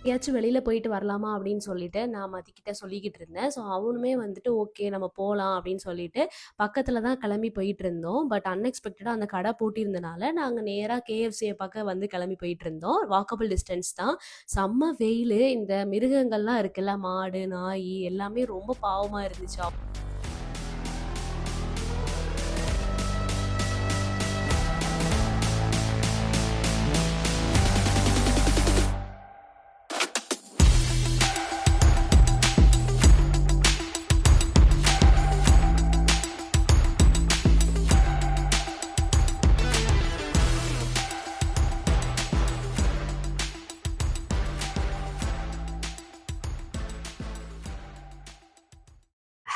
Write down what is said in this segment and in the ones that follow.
எங்கேயாச்சும் வெளியில போயிட்டு வரலாமா அப்படின்னு சொல்லிட்டு நான் மதிக்கிட்ட சொல்லிக்கிட்டு இருந்தேன். ஸோ அவனுமே வந்துட்டு ஓகே நம்ம போலாம் அப்படின்னு சொல்லிட்டு பக்கத்துல தான் கிளம்பி போயிட்டுருந்தோம். பட் அன்எக்ஸ்பெக்டடா அந்த கடை பூட்டியிருந்தனால நாங்க நேரா KFCய பார்க்க வந்து கிளம்பி போயிட்டுருந்தோம். வாக்கபிள் டிஸ்டன்ஸ் தான். செம்ம வெயிலு. இந்த மிருகங்கள்லாம் இருக்குல்ல, மாடு, நாய் எல்லாமே ரொம்ப பாவமா இருந்துச்சு.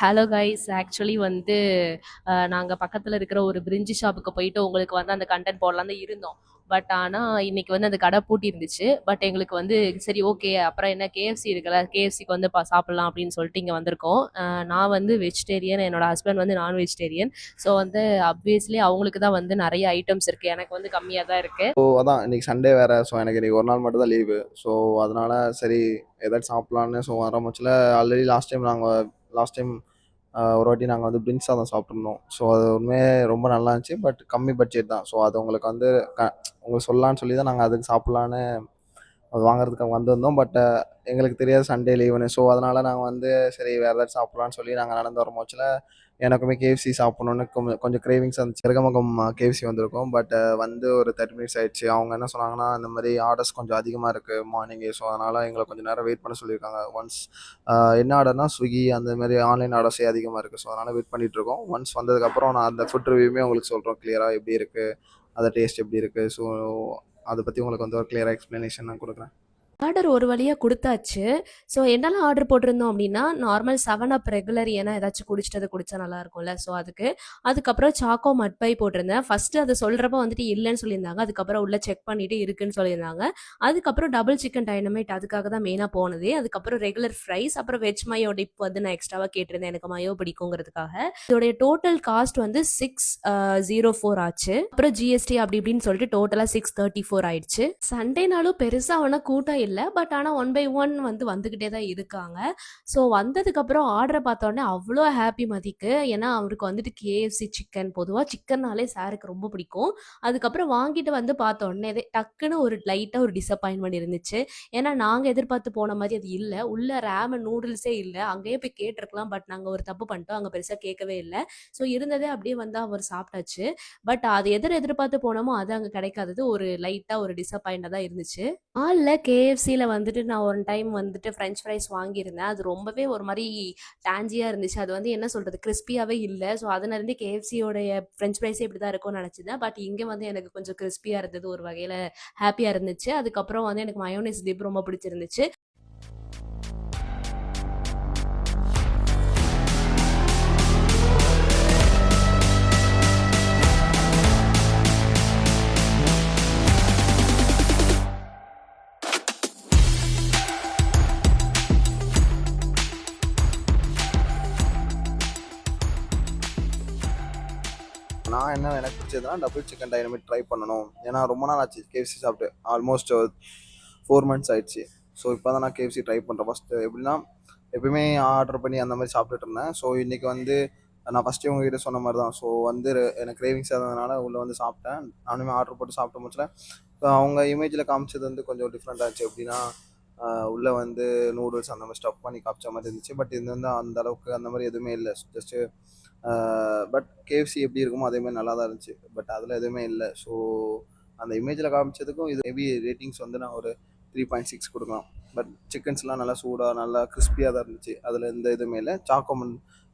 ஹலோ கைஸ், ஆக்சுவலி வந்து நாங்கள் பக்கத்தில் இருக்கிற ஒரு பிரிஞ்சி ஷாப்புக்கு போயிட்டு உங்களுக்கு வந்து அந்த கண்டென்ட் போடலாம் தான் இருந்தோம். பட் ஆனால் இன்னைக்கு வந்து அந்த கடை பூட்டி இருந்துச்சு. பட் எங்களுக்கு வந்து சரி ஓகே, அப்புறம் என்ன KFC இருக்குல்ல, KFCக்கு வந்து சாப்பிட்லாம் அப்படின்னு சொல்லிட்டு இங்கே வந்திருக்கோம். நான் வந்து வெஜிடேரியன், என்னோட ஹஸ்பண்ட் வந்து நான் வெஜிடேரியன். ஸோ வந்து அப்வியஸ்லி அவங்களுக்கு தான் வந்து நிறைய ஐட்டம்ஸ் இருக்குது, எனக்கு வந்து கம்மியாக தான் இருக்குது. ஸோ அதான் இன்னைக்கு சண்டே வேறு. ஸோ எனக்கு இன்னைக்கு ஒரு நாள் மட்டும் தான் லீவு. ஸோ அதனால சரி ஏதாச்சும் சாப்பிட்லான்னு. ஸோ வர முச்சில் ஆல்ரெடி லாஸ்ட் டைம் ஒரு வாட்டி நாங்கள் வந்து பிரிஞ்ச் சாதம் சாப்பிட்ருந்தோம். ஸோ அது உண்மையே ரொம்ப நல்லா இருந்துச்சு. பட் கம்மி பட்ஜெட் தான். ஸோ அது உங்களுக்கு வந்து உங்களுக்கு சொல்லலான்னு சொல்லி தான் நாங்கள் அதுக்கு சாப்பிட்லான்னு அது வாங்குறதுக்கு வந்திருந்தோம். பட் எங்களுக்கு தெரியாது சண்டே லீவுன்னு. ஸோ அதனால் நாங்கள் வந்து சரி வேறு ஏதாச்சும் சாப்பிட்லான்னு சொல்லி நாங்கள் நடந்து வர முச்சில் எனக்குமே KFC சாப்பிட்ணுன்னு கொஞ்சம் கிரேவிங்ஸ் வந்துச்சு. சிறுகமகம் KFC வந்திருக்கோம். பட் வந்து ஒரு 30 மினிட்ஸ் ஆயிடுச்சு. அவங்க என்ன சொன்னாங்கன்னா, இந்த மாதிரி ஆர்டர்ஸ் கொஞ்சம் அதிகமாக இருக்குது மார்னிங்கே. ஸோ அதனால் எங்களை கொஞ்சம் நேரம் வெயிட் பண்ண சொல்லியிருக்காங்க. ஒன்ஸ் என்ன ஆர்டர்னா ஸ்விக்கி அந்த மாதிரி ஆன்லைன் ஆர்டர்ஸே அதிகமாக இருக்குது. ஸோ அதனால் வெயிட் பண்ணிகிட்ருக்கோம். ஒன்ஸ் வந்ததுக்கப்புறம் நான் அந்த ஃபுட் ரிவ்யூமே உங்களுக்கு சொல்கிறோம் கிளியராக எப்படி இருக்குது, அந்த டேஸ்ட் எப்படி இருக்குது. ஸோ அதை பற்றி உங்களுக்கு வந்து ஒரு கிளியராக எக்ஸ்ப்ளனேஷன் நான் கொடுக்குறேன். ஆர்டர் ஒரு வழியாக குடுத்தாச்சு. ஸோ என்னலாம் ஆர்டர் போட்டிருந்தோம் அப்படின்னா, நார்மல் 7 அப் ரெகுலர், ஏன்னா ஏதாச்சும் குடிச்சிட்டு அது குடிச்சா நல்லாயிருக்கும்ல. ஸோ அதுக்கு. அதுக்கப்புறம் சாக்கோ மட் பை போட்டிருந்தேன். ஃபஸ்ட்டு அது சொல்கிறப்ப வந்துட்டு இல்லைன்னு சொல்லியிருந்தாங்க. அதுக்கப்புறம் உள்ள செக் பண்ணிவிட்டு இருக்குன்னு சொல்லியிருந்தாங்க. அதுக்கப்புறம் டபுள் சிக்கன் டைனமைட், அதுக்காக தான் மெயினாக போனதே. அதுக்கப்புறம் ரெகுலர் ஃப்ரைஸ், அப்புறம் வெஜ் மயோ டிப் வந்து நான் எக்ஸ்ட்ராவாக கேட்டிருந்தேன், எனக்கு மயோ பிடிக்குங்கிறதுக்காக. இதோடைய டோட்டல் காஸ்ட் வந்து 604 ஆச்சு. அப்புறம் GST அப்படி இப்படின்னு சொல்லிட்டு டோட்டலாக 634 ஆயிடுச்சு. சண்டேனாலும் பெருசாக வேணா கூட்டம் இல்லை. பட் ஆனால் 1 பை 1 வந்து வந்துக்கிட்டே தான் இருக்காங்க. ஸோ வந்ததுக்கப்புறம் ஆர்டரை பார்த்தோன்னே அவ்வளோ ஹாப்பி மதிக்கு. ஏன்னா அவருக்கு வந்துட்டு KFC சிக்கன், பொதுவாக சிக்கன்னாலே சாருக்கு ரொம்ப பிடிக்கும். அதுக்கப்புறம் வாங்கிட்டு வந்து பார்த்தோன்னே டக்குன்னு ஒரு லைட்டாக ஒரு டிசப்பாயின்மெண்ட் இருந்துச்சு. ஏன்னா நாங்கள் எதிர்பார்த்து போன மாதிரி அது இல்லை. உள்ள ரேமன் நூடுல்ஸே இல்லை. அங்கேயே போய் கேட்டிருக்கலாம். பட் நாங்கள் ஒரு தப்பு பண்ணிட்டோம், அங்கே பெருசாக கேட்கவே இல்லை. ஸோ இருந்ததே அப்படியே வந்து அவர் சாப்பிட்டாச்சு. பட் அது எதிர்பார்த்து போனோமோ அது அங்கே கிடைக்காதது ஒரு லைட்டாக ஒரு டிசப்பாயிண்டாக தான் இருந்துச்சு. KFCயில் வந்துட்டு நான் ஒரு டைம் வந்துட்டு ஃப்ரெஞ்ச் ஃப்ரைஸ் வாங்கியிருந்தேன். அது ரொம்பவே ஒரு மாதிரி டேஞ்சியாக இருந்துச்சு. அது வந்து என்ன சொல்கிறது, கிறிஸ்பியாகவே இல்லை. ஸோ அதனாலேருந்து KFCயோடைய ஃப்ரெஞ்ச் ஃப்ரைஸே இப்படி தான் இருக்கும்னு நினச்சிருந்தேன். பட் இங்கே வந்து எனக்கு கொஞ்சம் கிறிஸ்பியாக இருந்தது, ஒரு வகையில் ஹாப்பியாக இருந்துச்சு. அதுக்கப்புறம் வந்து எனக்கு மயோனைஸ் டிப் ரொம்ப பிடிச்சிருந்துச்சு. நான் என்ன எனக்கு பிடிச்சதுன்னா டபுள் சிக்கன் டைனமிட் ட்ரை பண்ணணும். ஏன்னா ரொம்ப நாள் ஆச்சு KFC சாப்பிட்டு. ஆல்மோஸ்ட் 4 மந்த்ஸ் ஆயிடுச்சு. ஸோ இப்போ தான் நான் KFC ட்ரை பண்ணுறேன். ஃபஸ்ட்டு எப்படின்னா எப்பயுமே ஆர்டர் பண்ணி அந்த மாதிரி சாப்பிட்டுட்டு இருந்தேன். ஸோ இன்றைக்கி வந்து நான் ஃபஸ்ட்டு உங்ககிட்ட சொன்ன மாதிரி தான். ஸோ வந்து எனக்கு கிரேவிங்ஸ் இருந்ததுனால உள்ளே வந்து சாப்பிட்டேன். நானுமே ஆர்டர் போட்டு சாப்பிட்ட முச்சில் அவங்க இமேஜில் காமிச்சது வந்து கொஞ்சம் டிஃப்ரெண்ட் ஆச்சு. எப்படின்னா உள்ளே வந்து நூடுல்ஸ் அந்த மாதிரி ஸ்டஃப் பண்ணி காமிச்ச மாதிரி இருந்துச்சு. பட் இது வந்து அந்த அளவுக்கு அந்த மாதிரி எதுவுமே இல்லை. ஜஸ்ட்டு பட் KFC எப்படி இருக்குமோ அதேமாதிரி நல்லா தான் இருந்துச்சு. பட் அதில் எதுவுமே இல்லை. ஸோ அந்த இமேஜில் காமிச்சதுக்கும் இது மேபி ரேட்டிங்ஸ் வந்து நான் ஒரு 3.6 கொடுக்கலாம். பட் சிக்கன்ஸ்லாம் நல்லா சூடாக நல்லா கிறிஸ்பியாக தான் இருந்துச்சு. அதில் எந்த இதுவுமே இல்லை. சாக்கோ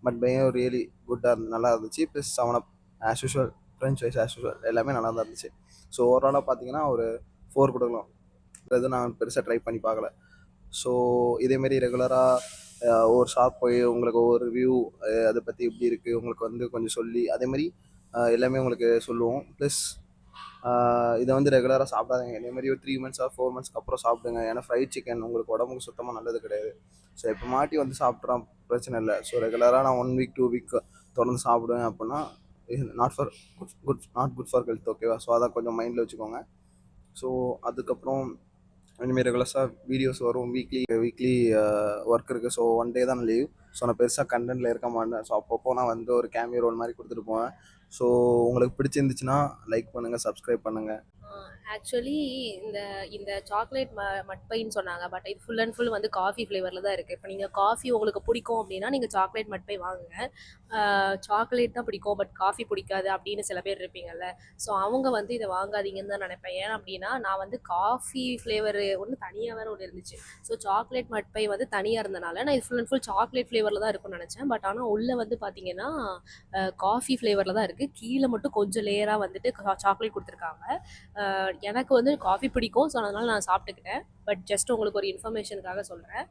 மட் பையும் ரியலி குட்டாக நல்லா இருந்துச்சு. Plus 7 up as usual, French fries as usual எல்லாமே நல்லா தான் இருந்துச்சு. ஸோ ஓவராலாக பார்த்தீங்கன்னா ஒரு 4 கொடுக்கலாம். எதுவும் நான் பெருசாக ட்ரை பண்ணி பார்க்கல. ஸோ இதேமாரி ரெகுலராக ஒரு ஷாப் போய் உங்களுக்கு ஒவ்வொரு ரிவ்யூ அதை பற்றி எப்படி இருக்குது உங்களுக்கு வந்து கொஞ்சம் சொல்லி அதேமாதிரி எல்லாமே உங்களுக்கு சொல்லுவோம். ப்ளஸ் இதை வந்து ரெகுலராக சாப்பிடாதீங்க. இதேமாதிரி ஒரு 3 மந்த்ஸ் ஆர் 4 மந்த்ஸ்க்கு அப்புறம் சாப்பிடுங்க. ஏன்னா ஃப்ரைட் சிக்கன் உங்களுக்கு உடம்புக்கு சுத்தமாக நல்லது கிடையாது. ஸோ இப்போ மாட்டி வந்து சாப்பிட்றான் பிரச்சனை இல்லை. ஸோ ரெகுலராக நான் 1 வீக் 2 வீக் தொடர்ந்து சாப்பிடுவேன் அப்படின்னா நாட் குட் ஃபார் ஹெல்த். ஓகேவா? ஸோ அதை கொஞ்சம் மைண்டில் வச்சுக்கோங்க. ஸோ அதுக்கப்புறம் இனிமேல் ரெகுலர்ஸாக வீடியோஸ் வரும். வீக்லி வீக்லி ஒர்க் இருக்குது. ஸோ ஒன் டே தான் லீவ். ஸோ நான் பெருசாக கண்டென்ட்டில் இருக்க மாட்டேன். ஸோ அப்பப்போ நான் வந்து ஒரு கேமியோ ரோல் மாதிரி கொடுத்துட்டு போவேன். ஸோ உங்களுக்கு பிடிச்சிருந்துச்சுன்னா லைக் பண்ணுங்கள், சப்ஸ்கிரைப் பண்ணுங்கள். ஆக்சுவலி இந்த இந்த சாக்லேட் மட்பைன்னு சொன்னாங்க. பட் இது ஃபுல் அண்ட் ஃபுல் வந்து காஃபி ஃப்ளேவரில் தான் இருக்குது. இப்போ நீங்கள் காஃபி உங்களுக்கு பிடிக்கும் அப்படின்னா நீங்கள் சாக்லேட் மட்பை வாங்குங்க. சாக்லேட் தான் பிடிக்கும் பட் காஃபி பிடிக்காது அப்படின்னு சில பேர் இருப்பீங்கல்ல. ஸோ அவங்க வந்து இதை வாங்காதீங்கன்னு தான் நினைப்பேன். ஏன் அப்படின்னா நான் வந்து காஃபி ஃப்ளேவர் ஒன்று தனியாக வேறு ஒன்று இருந்துச்சு. ஸோ சாக்லேட் மட்பை வந்து தனியாக இருந்தனால நான் இது ஃபுல் அண்ட் ஃபுல் சாக்லேட் ஃப்ளேவரில் தான் இருக்கும்னு நினச்சேன். பட் ஆனால் உள்ளே வந்து பார்த்தீங்கன்னா காஃபி ஃப்ளேவரில் தான் இருக்குது. கீழே மட்டும் கொஞ்சம் லேயராக வந்துட்டு சாக்லேட் கொடுத்துருக்காங்க. எனக்கு வந்து காஃபி பிடிக்கும். ஸோ அதனால் நான் சாப்பிட்டுக்கிட்டேன். பட் ஜஸ்ட் உங்களுக்கு ஒரு இன்ஃபர்மேஷனுக்காக சொல்கிறேன்.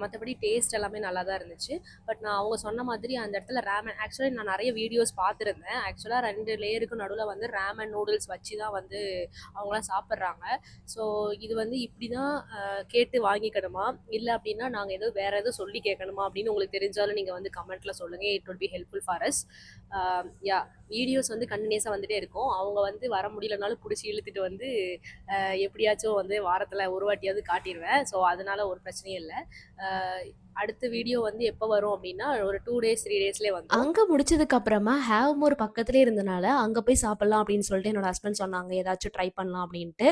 மற்றபடி டேஸ்ட் எல்லாமே நல்லா தான் இருந்துச்சு. பட் நான் அவங்க சொன்ன மாதிரி அந்த இடத்துல ரேமன் ஆக்சுவலி நான் நிறைய வீடியோஸ் பார்த்துருந்தேன். ஆக்சுவலாக 2 லேயருக்கு நடுவில் வந்து ரேமன் நூடுல்ஸ் வச்சு தான் வந்து அவங்களாம் சாப்பிட்றாங்க. ஸோ இது வந்து இப்படி தான் கேட்டு வாங்கிக்கணுமா, இல்லை அப்படின்னா நாங்கள் ஏதோ வேறு எதுவும் சொல்லி கேட்கணுமா அப்படின்னு உங்களுக்கு தெரிஞ்சாலும் நீங்கள் வந்து கமெண்ட்டில் சொல்லுங்கள். It would be helpful for us. Yeah videos வந்து கண்டினியூஸாக வந்துகிட்டே இருக்கும். அவங்க வந்து வர முடியலனாலும் பிடிச்சி இழுத்துட்டு வந்து எப்படியாச்சும் வந்து வாரத்தில் ஒரு வாட்டியாவது காட்டிடுவேன். ஸோ அதனால் ஒரு பிரச்சனையும் இல்லை. அடுத்த வீடியோ வந்து எப்போ வரும் அப்படின்னா ஒரு 2 டேஸ் 3 டேஸ்லேயே வந்து அங்கே முடிச்சதுக்கு அப்புறமா ஹேவ்மோர் பக்கத்துலேயே இருந்தனால அங்கே போய் சாப்பிட்லாம் அப்படின்னு சொல்லிட்டு என்னோட ஹஸ்பண்ட் சொன்னாங்க ஏதாச்சும் ட்ரை பண்ணலாம் அப்படின்ட்டு.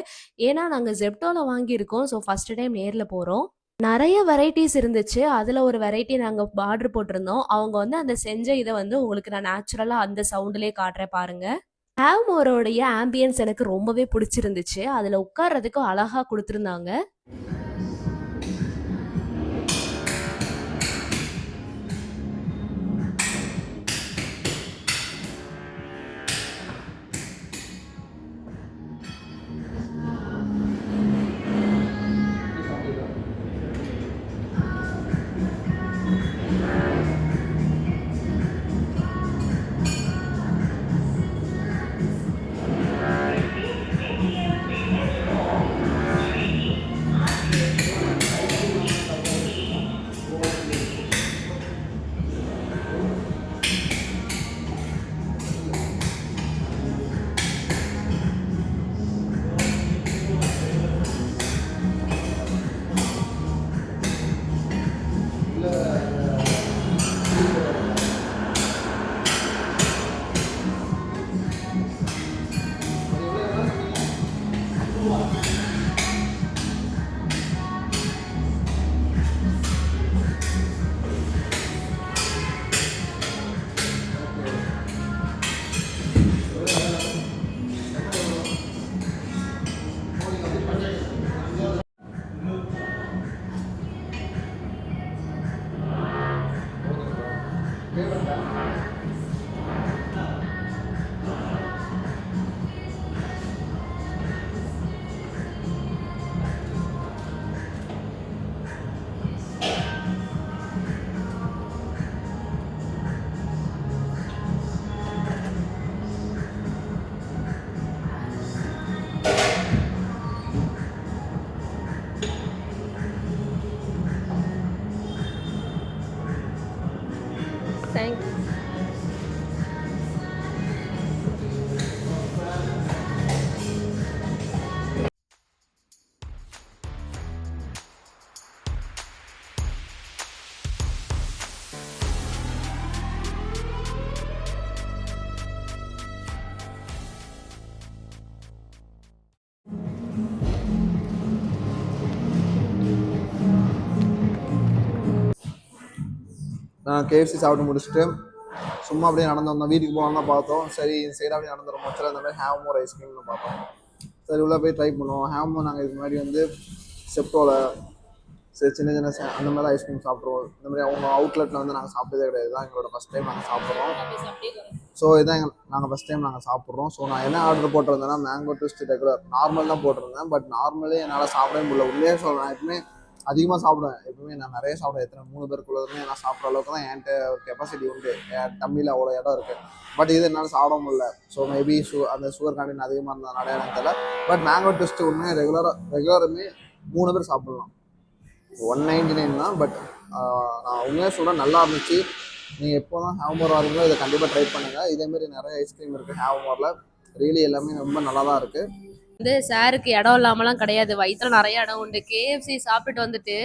ஏன்னா நாங்கள் ஜெப்டோவில் வாங்கியிருக்கோம். ஸோ ஃபஸ்ட்டு டைம் நேரில் போகிறோம். நிறைய வெரைட்டிஸ் இருந்துச்சு. அதில் ஒரு வெரைட்டி நாங்கள் ஆர்டர் போட்டிருந்தோம். அவங்க வந்து அந்த செஞ்ச இதை வந்து உங்களுக்கு நான் நேச்சுரலாக அந்த சவுண்டுலேயே காட்டுறேன் பாருங்க. ஹேவ்மோரோடைய ஆம்பியன்ஸ் எனக்கு ரொம்பவே பிடிச்சிருந்துச்சு. அதில் உட்கார்றதுக்கு அழகாக கொடுத்துருந்தாங்க. தேங்க்ஸ். நான் கேஎஃப்சி சாப்பிட்டு முடிச்சுட்டு சும்மா அப்படியே நடந்து வந்தோம். வீட்டுக்கு போகலாம் தான் பார்த்தோம். சரி இந்த சைடு அப்படியே நடந்துடும் மொச்சல இந்த மாதிரி ஹேவ்மோர் ஐஸ்கிரீம்னு பார்த்தோம். சரி உள்ளே போய் ட்ரை பண்ணுவோம். ஹேவ்மோர் நாங்கள் இதுக்கு முன்னாடி வந்து செப்டோவில் சரி சின்ன சின்ன அந்த மாதிரி ஐஸ்கிரீம் சாப்பிட்ருவோம். இந்த மாதிரி அவங்க அவுட்லெட்டில் வந்து நாங்கள் சாப்பிட்டதே கிடையாது. தான் எங்களோட ஃபஸ்ட் டைம் நாங்கள் சாப்பிட்றோம். ஸோ இதான் நாங்கள் ஃபஸ்ட் டைம் நாங்கள் சாப்பிட்றோம். ஸோ நான் என்ன ஆர்டர் போட்டிருந்தேன்னா மேங்கோ ட்விஸ்ட் ரெகுலர் நார்மல் தான் போட்டிருந்தேன். பட் நார்மலே என்னால் சாப்பிடவே முடியல. உள்ளே சொல்கிறேன் எப்பவுமே அதிகமாக சாப்பிடுவேன். எப்பவுமே நான் நிறைய சாப்பிடுவேன். எத்தனை 3 பேருக்குள்ளதுமே நான் சாப்பிட்ற அளவுக்கு தான் என்கிட்ட ஒரு கெப்பாசிட்டி உண்டு. என் டம்மியில் அவ்வளோ இடம் இருக்குது. பட் இது என்னால் சாப்பிட முடியல. ஸோ மேபி அந்த சுகர் கண்டென்ட் அதிகமாக இருந்ததுனால எனக்கு தெரியல. பட் மேங்கோ ட்விஸ்ட் உண்மையாக ரெகுலருமே 3 பேர் சாப்பிட்லாம். 199 தான். பட் நான் உண்மையாக சொல்கிறேன் நல்லா இருந்துச்சு. நீங்கள் எப்போ தான் ஹேவ்மோர் வரீங்களோ இதை கண்டிப்பாக ட்ரை பண்ணுங்கள். இதேமாரி நிறைய ஐஸ்கிரீம் இருக்குது ஹேவ்மோரில். ரியலி எல்லாமே ரொம்ப நல்லா தான் இருக்குது. வந்து சாருக்கு இடம் இல்லாமலாம் கிடையாது. வயித்துல நெறைய இடம் உண்டு. KFC சாப்பிட்டுட்டு வந்துட்டு,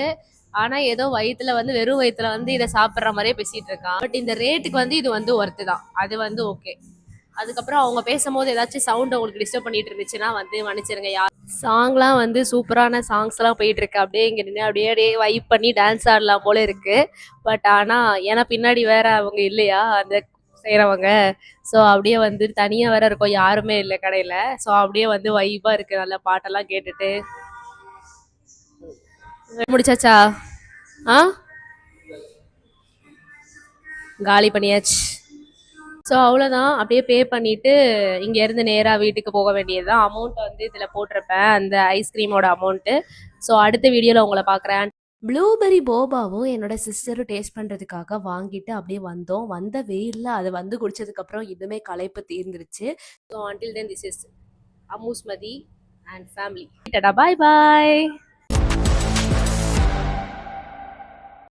ஆனா ஏதோ வயித்துல வந்து வெறும் வயித்துல வந்து இத சாப்பிடுற மாரியே பேசிட்டு இருக்கான். பட் இந்த ரேட்டுக்கு வந்து இது வந்து ஒர்த் தான். அது வந்து ஓகே. அதுக்கப்புறம் அவங்க பேசும்போது ஏதாச்சும் சவுண்ட் உங்களுக்கு டிஸ்டர்ப் பண்ணிட்டு இருந்துச்சுன்னா வந்து மன்னிச்சிருங்க. சாங்லாம் வந்து சூப்பரான சாங்ஸ்லாம் போயிட்டு இருக்கு. அப்படியே இங்க நின்னு அப்படியே அப்படியே வைப் பண்ணி டான்ஸ் ஆடலாம் போல இருக்கு. பட் ஆனா ஏன்னா பின்னாடி வேற அவங்க இல்லையா அந்த செய்றவங்க. ஸோ அப்படியே வந்து தனியா வேற இருக்கோம். யாருமே இல்ல கடையில. ஸோ அப்படியே வந்து வைபா இருக்கு. நல்லா பாட்டெல்லாம் கேட்டுட்டு. முடிச்சாச்சா? ஆ காலி பண்ணியாச்சு. ஸோ அவ்வளோதான். அப்படியே பே பண்ணிட்டு இங்கேருந்து நேரா வீட்டுக்கு போக வேண்டியது தான். அமௌண்ட் வந்து இதில போட்டிருப்பேன். அந்த ஐஸ்கிரீமோட அமௌண்ட்டு. ஸோ அடுத்த வீடியோல உங்கள பார்க்குறேன். ப்ளூபெர்ரி போபாவும் என்னோட சிஸ்டரும் டேஸ்ட் பண்ணுறதுக்காக வாங்கிட்டு அப்படியே வந்தோம். வந்த வெயில்ல அது வந்து குடிச்சதுக்கப்புறம் இன்னுமே களைப்பு தீர்ந்துருச்சு. So until then this is அம்மூஸ்மதி and family. Tata bye bye.